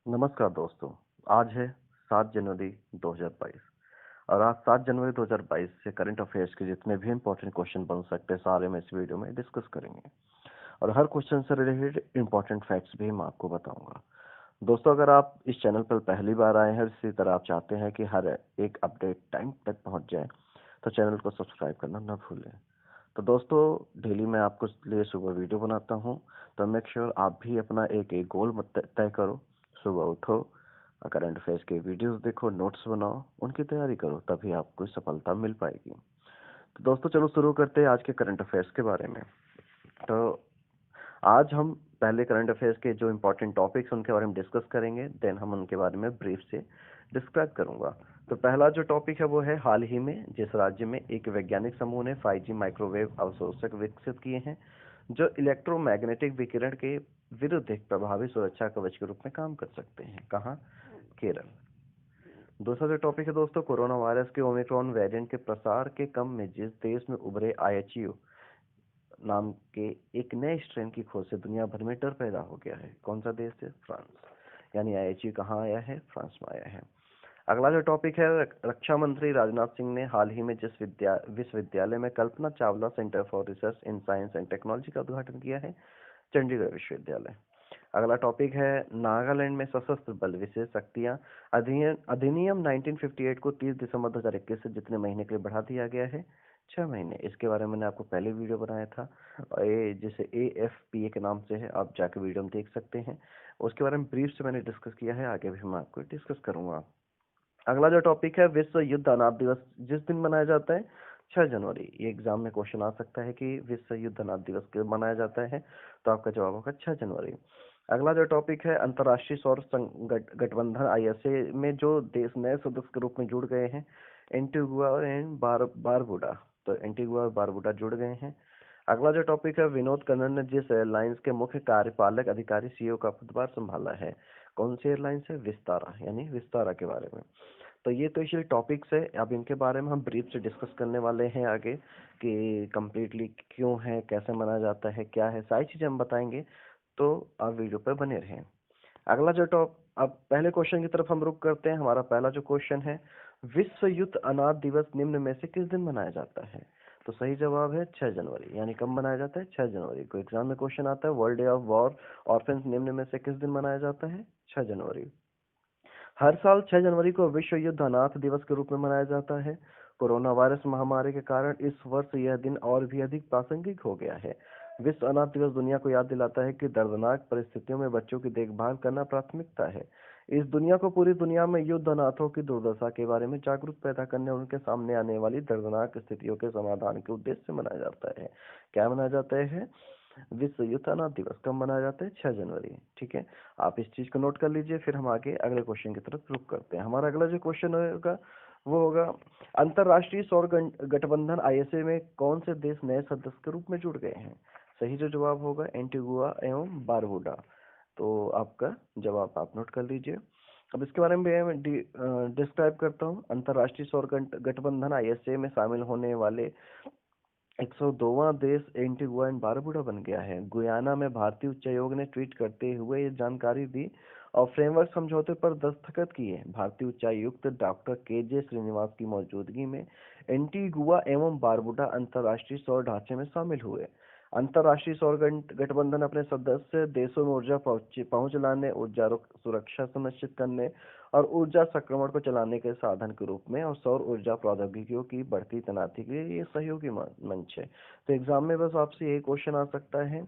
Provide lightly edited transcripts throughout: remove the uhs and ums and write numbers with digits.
नमस्कार दोस्तों। आज है 7 जनवरी 2022 और आज 7 जनवरी 2022 से करंट अफेयर्स के जितने भी इंपॉर्टेंट क्वेश्चन बन सकते हैं सारे मैं इस वीडियो में डिस्कस करेंगे और हर क्वेश्चन से रिलेटेड इंपॉर्टेंट फैक्ट्स भी मैं आपको बताऊंगा। दोस्तों, अगर आप इस चैनल पर पहली बार आए हैं, इसी तरह आप चाहते हैं कि हर एक अपडेट टाइम तक पहुंच जाए, तो चैनल को सब्सक्राइब करना न भूलें। तो दोस्तों, डेली मैं आपको लिए सुबह वीडियो बनाता हूँ, तो मेक श्योर आप भी अपना एक एक गोल तय करो। सुबह उठो, करंट अफेयर्स के वीडियोस देखो, नोट्स बनाओ, उनकी तैयारी करो, तभी आपको सफलता मिल पाएगी। तो दोस्तों, चलो शुरू करते हैं आज के करंट अफेयर्स के बारे में। तो आज हम पहले करंट अफेयर्स के जो इम्पोर्टेंट टॉपिक्स उनके बारे में डिस्कस करेंगे, देन हम उनके बारे में ब्रीफ से डिस्क्राइब करूंगा। तो पहला जो टॉपिक है वो है, हाल ही में जिस राज्य में एक वैज्ञानिक समूह ने 5G माइक्रोवेव अवशोषक विकसित किए हैं जो इलेक्ट्रोमैग्नेटिक विकिरण के विरुद्ध एक प्रभावी सुरक्षा कवच के रूप में काम कर सकते हैं। कहाँ? केरल। दूसरा जो टॉपिक है दोस्तों, कोरोना वायरस के ओमिक्रॉन वेरिएंट के प्रसार के क्रम में जिस देश में उभरे IHU नाम के एक नए स्ट्रेन की खोज से दुनिया भर में डर पैदा हो गया है। कौन सा देश है? फ्रांस। यानी IHU कहाँ आया है? फ्रांस में आया है। अगला जो टॉपिक है, रक्षा मंत्री राजनाथ सिंह ने हाल ही में जिस विश्वविद्यालय में Kalpana Chawla centre for research in science and technology का उद्घाटन किया है? चंडीगढ़ विश्वविद्यालय। अगला टॉपिक है, नागालैंड में सशस्त्र बल विशेष शक्तियां अधिनियम 1958 को 30 दिसंबर 2021 से जितने महीने के लिए बढ़ा दिया गया है? 6 महीने। इसके बारे में मैंने आपको पहले वीडियो बनाया था, और ये जैसे AFPA के नाम से है, आप जाकर वीडियो में देख सकते हैं। उसके बारे में ब्रीफ से मैंने डिस्कस किया है, आगे भी मैं आपको डिस्कस करूंगा। अगला जो टॉपिक है, विश्व युद्ध अनाथ दिवस जिस दिन मनाया जाता है? 6 जनवरी। ये एग्जाम में क्वेश्चन आ सकता है कि विश्व युद्ध अनाथ दिवस कब मनाया जाता है, तो आपका जवाब होगा 6 जनवरी। अगला जो टॉपिक है, अंतर्राष्ट्रीय सौर गठबंधन ISA में जो देश नए सदस्य के रूप में जुड़ गए हैं? Antigua and Barbuda. तो एंटीगुआ और बारबुडा जुड़ गए हैं। अगला जो टॉपिक है, विनोद कन्नन ने जिस एयरलाइंस के मुख्य कार्यपालक अधिकारी CEO का पदभार संभाला है? कौन सी एयरलाइंस है? विस्तारा, यानी विस्तारा के बारे में। तो ये तो इसलिए टॉपिक्स है, अब इनके बारे में हम ब्रीफ से डिस्कस करने वाले हैं आगे, कि कम्प्लीटली क्यों है, कैसे मनाया जाता है, क्या है, सारी चीजें हम बताएंगे। तो आप वीडियो पर बने रहें। अगला जो अब पहले क्वेश्चन की तरफ हम रुक करते हैं। हमारा पहला जो क्वेश्चन है, विश्व युद्ध अनाथ दिवस निम्न में से किस दिन मनाया जाता है? तो सही जवाब है 6 जनवरी। यानी कब मनाया जाता है? 6 जनवरी को एग्जाम में क्वेश्चन आता है, world day of war orphans निम्न में से किस दिन मनाया जाता है? 6 जनवरी। हर साल 6 जनवरी को विश्व युद्ध अनाथ दिवस के रूप में मनाया जाता है। कोरोना वायरस महामारी के कारण इस वर्ष यह दिन और भी अधिक प्रासंगिक हो गया है। विश्व अनाथ दिवस दुनिया को याद दिलाता है कि दर्दनाक परिस्थितियों में बच्चों की देखभाल करना प्राथमिकता है। इस दुनिया को पूरी दुनिया में युद्ध अनाथों की दुर्दशा के बारे में जागरूक पैदा करने और उनके सामने आने वाली दर्दनाक स्थितियों के समाधान के उद्देश्य से मनाया जाता है। क्या मनाया जाता है? विश्व युद्ध अनाथ दिवस कब मनाया जाता है? 6 जनवरी। ठीक है, आप इस चीज को नोट कर लीजिए। फिर हम आगे अगले क्वेश्चन की तरफ रुक करते हैं। हमारा अगला जो क्वेश्चन होगा वो होगा, अंतरराष्ट्रीय सौर गठबंधन ISA में कौन से देश नए सदस्य के रूप में जुड़ गए हैं? सही जो जवाब होगा एंटीगुआ एवं बारबुडा। तो आपका जवाब आप नोट कर लीजिए। अब इसके बारे में मैं डिस्क्राइब करता हूँ। अंतरराष्ट्रीय सौर गठबंधन ISA में शामिल होने वाले 102वां देश एंटीगुआ एंड बारबुडा बन गया है। गुयाना में भारतीय उच्चायोग ने ट्वीट करते हुए ये जानकारी दी और फ्रेमवर्क समझौते पर दस्तखत किए। भारतीय उच्चायुक्त डॉक्टर KJ श्रीनिवास की मौजूदगी में एंटीगुआ एवं बारबुडा अंतर्राष्ट्रीय सौर ढांचे में शामिल हुए। अंतर्राष्ट्रीय सौर गठबंधन अपने सदस्य देशों में ऊर्जा पहुंच लाने, ऊर्जा सुरक्षा सुनिश्चित करने और ऊर्जा संक्रमण को चलाने के साधन के रूप में और सौर ऊर्जा प्रौद्योगिकियों की बढ़ती तैनाती के लिए ये सहयोगी मंच है। तो एग्जाम में बस आपसे यही क्वेश्चन आ सकता है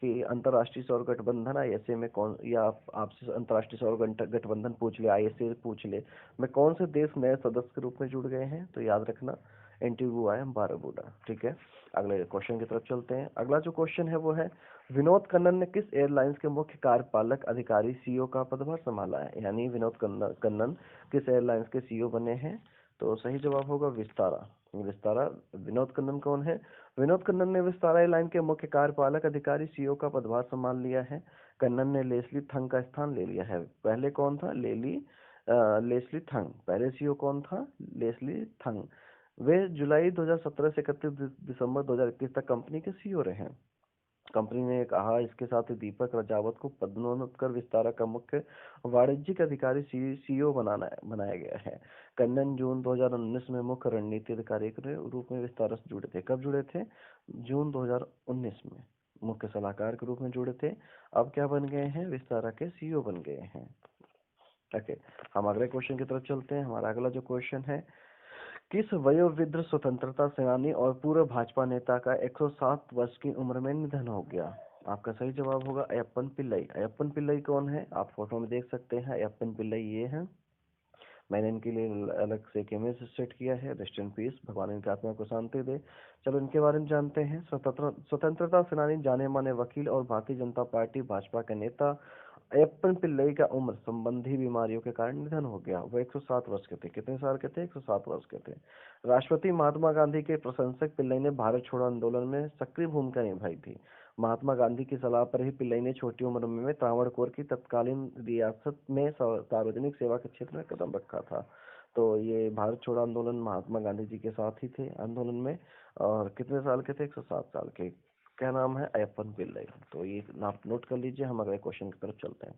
कि अंतर्राष्ट्रीय सौर गठबंधन ISA में कौन, या आपसे अंतर्राष्ट्रीय सौर गठबंधन पूछ ले, ISA पूछ ले, में कौन से देश नए सदस्य के रूप में जुड़ गए हैं? तो याद रखना एंटीगुआ एंड बारबुडा। ठीक है, अगले क्वेश्चन की तरफ चलते हैं। अगला जो क्वेश्चन है वो है, विनोद कन्नन ने किस एयरलाइंस के मुख्य कार्यपालक अधिकारी CEO का पदभार संभाला है? यानी विनोद कन्नन किस एयरलाइंस के CEO बने हैं? तो सही जवाब होगा विस्तारा। विस्तारा। विनोद कन्नन कौन है? विनोद कन्नन ने विस्तारा एयरलाइन के मुख्य कार्यपालक अधिकारी CEO का पदभार संभाल लिया है। कन्नन ने लेस्ली थंग का स्थान ले लिया है। पहले कौन था? लेस्ली थंग। पहले CEO कौन था? लेस्ली थंग। वे जुलाई 2017 से 31 दिसंबर 2021 तक कंपनी के CEO रहे हैं। कंपनी ने कहा। इसके साथ ही दीपक राजावत को पदोन्नत कर विस्तारा का मुख्य वाणिज्यिक अधिकारी सीईओ बनाया गया है। कन्नन जून 2019 में मुख्य रणनीति अधिकारी के रूप में विस्तारा से जुड़े थे। कब जुड़े थे? जून 2019 में मुख्य सलाहकार के रूप में जुड़े थे। अब क्या बन गए हैं? विस्तारा के सीईओ बन गए हैं। ओके, हम अगले क्वेश्चन की तरफ चलते हैं। हमारा अगला जो क्वेश्चन है, किस वयोवृद्ध स्वतंत्रता सेनानी और पूर्व भाजपा नेता का 107 वर्ष की उम्र में निधन हो गया? आपका सही जवाब होगा अय्यप्पन पिल्लई। अय्यप्पन पिल्लई कौन है? आप फोटो में देख सकते हैं। अय्यप्पन पिल्लई ये हैं। मैंने इनके लिए अलग से एक इमेज सेट किया है। रेस्ट इन पीस, भगवान इनकी आत्मा को शांति दे। चलो इनके बारे में जानते हैं। स्वतंत्रता सेनानी, जाने माने वकील और भारतीय जनता पार्टी भाजपा के नेता अय्यप्पन पिल्लई का उम्र संबंधी बीमारियों के कारण निधन हो गया। वो 107 वर्ष के थे। कितने साल के थे? 107 वर्ष के थे। राष्ट्रपति महात्मा गांधी के प्रशंसक पिल्लई ने भारत छोड़ो आंदोलन में सक्रिय भूमिका निभाई थी। महात्मा गांधी की सलाह पर ही पिल्लई ने छोटी उम्र में त्रावणकोर की तत्कालीन रियासत में सार्वजनिक सेवा के क्षेत्र में कदम रखा था। तो ये भारत छोड़ो आंदोलन महात्मा गांधी जी के साथ ही थे आंदोलन में। और कितने साल के थे? 107 साल के। क्या नाम है? अय्यप्पन पिल्लई। तो ये आप नोट कर लीजिए। हम अगले क्वेश्चन की तरफ चलते हैं।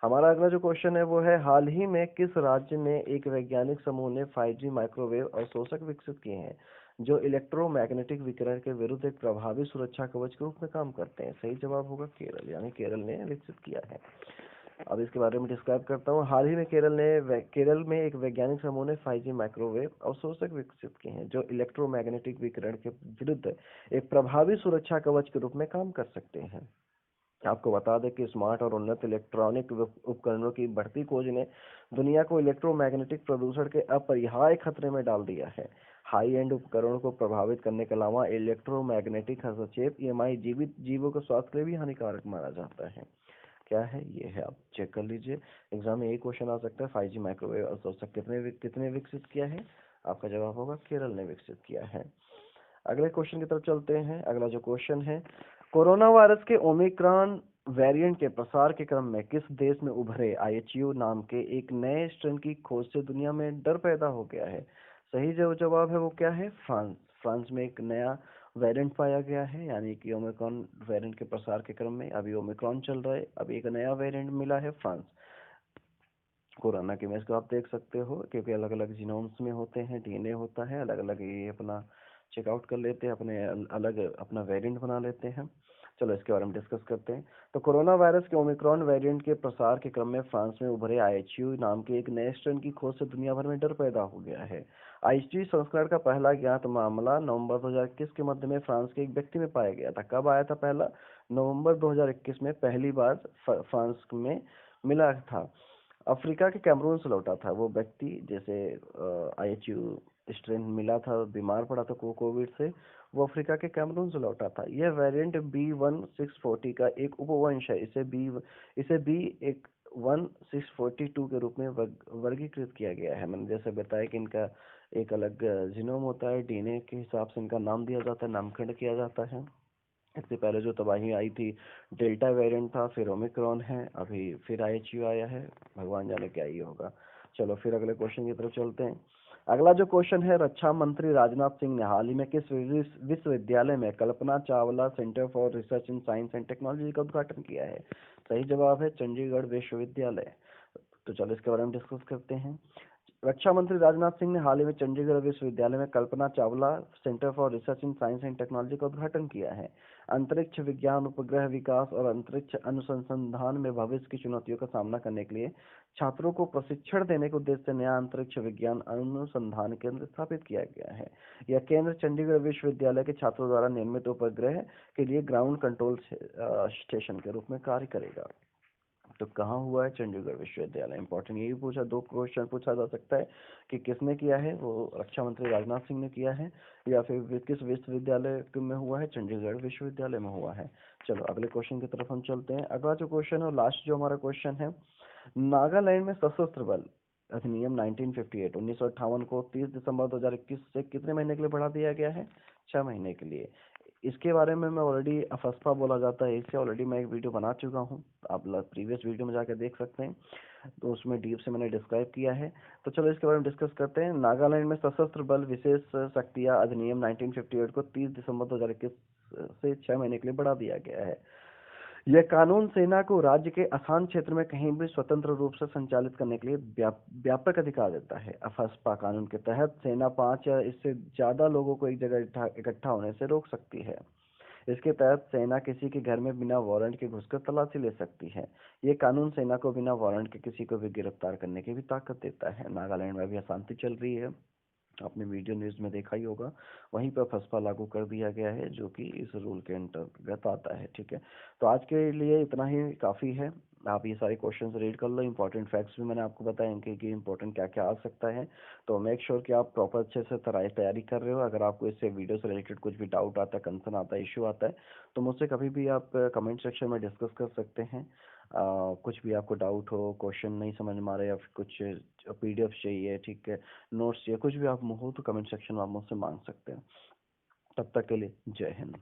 हमारा अगला जो क्वेश्चन है वो है, हाल ही में किस राज्य में एक वैज्ञानिक समूह ने 5G माइक्रोवेव अवशोषक विकसित किए हैं जो इलेक्ट्रोमैग्नेटिक विकिरण के विरुद्ध एक प्रभावी सुरक्षा कवच के रूप में काम करते हैं? सही जवाब होगा केरल, यानी केरल ने विकसित किया है। अब इसके बारे में डिस्क्राइब करता हूँ। हाल ही में केरल में एक वैज्ञानिक समूह ने 5G माइक्रोवेव अवशोषक विकसित किए हैं जो इलेक्ट्रोमैग्नेटिक विकिरण के विरुद्ध एक प्रभावी सुरक्षा कवच के रूप में काम कर सकते हैं। आपको बता दें कि स्मार्ट और उन्नत इलेक्ट्रॉनिक उपकरणों की बढ़ती खोज ने दुनिया को इलेक्ट्रोमैग्नेटिक प्रदूषण के अपरिहार्य खतरे में डाल दिया है। हाई एंड उपकरणों को प्रभावित करने के अलावा इलेक्ट्रोमैग्नेटिक हस्तक्षेप EMI जीवित जीवों के स्वास्थ्य के लिए भी हानिकारक माना जाता है। क्या है? ये है, आप चेक कर लीजिए। एग्जाम में यही क्वेश्चन आ सकता है। 5G माइक्रोवेव अवशोषक कितने विकसित किया है? आपका जवाब होगा केरल ने विकसित किया है। अगले क्वेश्चन की तरफ चलते हैं। अगला जो क्वेश्चन है, कोरोना वायरस के ओमिक्रॉन वेरिएंट के प्रसार के क्रम में किस देश में उभरे IHU नाम के एक नए स्ट्रेन की खोज से दुनिया में डर पैदा हो गया है? सही जो जवाब है वो क्या है? फ्रांस। फ्रांस में एक नया वेरिएंट पाया गया है, यानी कि ओमिक्रॉन वेरिएंट के प्रसार के क्रम में अभी ओमिक्रॉन चल रहा है, अभी एक नया वेरिएंट मिला है फ्रांस। कोरोना के इमेज को आप देख सकते हो, क्योंकि अलग अलग जीनोम्स में होते हैं, DNA होता है, अलग अलग ये अपना चेकआउट कर लेते हैं, अपने अलग अपना वेरिएंट बना लेते हैं। चलो इसके बारे में डिस्कस करते हैं। तो कोरोना वायरस के ओमिक्रॉन वेरिएंट के प्रसार के क्रम में फ्रांस में उभरे IHU नाम के एक नए स्ट्रेन की खोज से दुनिया भर में डर पैदा हो गया है। IHU संस्करण का पहला ज्ञात मामला नवंबर 2021 के मध्य में फ्रांस के एक व्यक्ति में पाया गया था। कब आया था पहला? नवंबर 2021 में पहली बार फ्रांस में मिला था। अफ्रीका के कैमरून से लौटा था वो व्यक्ति, जैसे IHU स्ट्रेन मिला था, बीमार पड़ा था कोविड से, वो अफ्रीका के कैमरून से लौटा था। यह वेरिएंट B1640 का एक उपवंश है। इसे B1642 के रूप में वर्गीकृत किया गया है। मैंने जैसे बताया कि इनका एक अलग जीनोम होता है, DNA के हिसाब से इनका नाम दिया जाता है, नामकरण किया जाता है। इससे पहले जो तबाही आई थी डेल्टा वेरिएंट था, फिर ओमिक्रॉन है, अभी फिर IHU आया है। भगवान जाने क्या ही होगा। चलो फिर अगले क्वेश्चन की तरफ चलते हैं। अगला जो क्वेश्चन है, रक्षा मंत्री राजनाथ सिंह ने हाल ही में किस विश्वविद्यालय में Kalpana Chawla centre for research in science and technology का उद्घाटन किया है? सही जवाब है चंडीगढ़ विश्वविद्यालय। तो चलो इसके बारे में डिस्कस करते हैं। रक्षा मंत्री राजनाथ सिंह ने हाल ही में चंडीगढ़ विश्वविद्यालय में Kalpana Chawla centre for research in science and technology का उद्घाटन किया है। अंतरिक्ष विज्ञान, उपग्रह विकास और अंतरिक्ष अनुसंधान में भविष्य की चुनौतियों का सामना करने के लिए छात्रों को प्रशिक्षण देने के उद्देश्य से नया अंतरिक्ष विज्ञान अनुसंधान केंद्र स्थापित किया गया है। यह केंद्र चंडीगढ़ विश्वविद्यालय के छात्रों द्वारा निर्मित उपग्रह के लिए ग्राउंड कंट्रोल स्टेशन के रूप में कार्य करेगा। तो कहाँ हुआ है? चंडीगढ़ विश्वविद्यालय। इंपॉर्टेंट यही पूछा, दो क्वेश्चन पूछा जा सकता है कि किसने किया है, वो रक्षा मंत्री राजनाथ सिंह ने किया है, या फिर किस विश्वविद्यालय में हुआ है? चंडीगढ़ विश्वविद्यालय में हुआ है। चलो अगले क्वेश्चन की तरफ हम चलते हैं। अगला जो क्वेश्चन है, लास्ट जो हमारा क्वेश्चन है, नागालैंड में सशस्त्र बल अधिनियम 1958 को 30 दिसंबर 2021 से कितने महीने के लिए बढ़ा दिया गया है? 6 महीने के लिए। इसके बारे में मैं ऑलरेडी अफस्पा बोला जाता है, इससे ऑलरेडी मैं एक वीडियो बना चुका हूँ, आप प्रीवियस वीडियो में जाकर देख सकते हैं। तो उसमें डीप से मैंने डिस्क्राइब किया है। तो चलो इसके बारे में डिस्कस करते हैं। नागालैंड में सशस्त्र बल विशेष शक्तियाँ अधिनियम 1958 को 30 दिसंबर 2021 से 6 महीने के लिए बढ़ा दिया गया है। यह कानून सेना को राज्य के आसान क्षेत्र में कहीं भी स्वतंत्र रूप से संचालित करने के लिए व्यापक अधिकार देता है। अफस्पा कानून के तहत सेना 5 या इससे ज्यादा लोगों को एक जगह इकट्ठा होने से रोक सकती है। इसके तहत सेना किसी के घर में बिना वारंट के घुसकर तलाशी ले सकती है। ये कानून सेना को बिना वारंट के किसी को भी गिरफ्तार करने की भी ताकत देता है। नागालैंड में भी अशांति चल रही है, आपने वीडियो न्यूज़ में देखा ही होगा। वहीं पर फसपा लागू कर दिया गया है जो कि इस रूल के अंतर्गत आता है। ठीक है, तो आज के लिए इतना ही काफ़ी है। आप ये सारे क्वेश्चंस रीड कर लो। इंपॉर्टेंट फैक्ट्स भी मैंने आपको बताए हैं कि इंपॉर्टेंट क्या क्या आ सकता है। तो मेक श्योर कि आप प्रॉपर अच्छे से तैयारी कर रहे हो। अगर आपको इससे वीडियो से रिलेटेड कुछ भी डाउट आता है, कंसर्न आता है, इश्यू आता है, तो मुझसे कभी भी आप कमेंट सेक्शन में डिस्कस कर सकते हैं। कुछ भी आपको डाउट हो, क्वेश्चन नहीं समझ में आ रहा है या फिर कुछ पीडीएफ चाहिए, ठीक है, नोट्स चाहिए, कुछ भी आप हो तो कमेंट सेक्शन में आप मुझसे मांग सकते हैं। तब तक के लिए जय हिंद।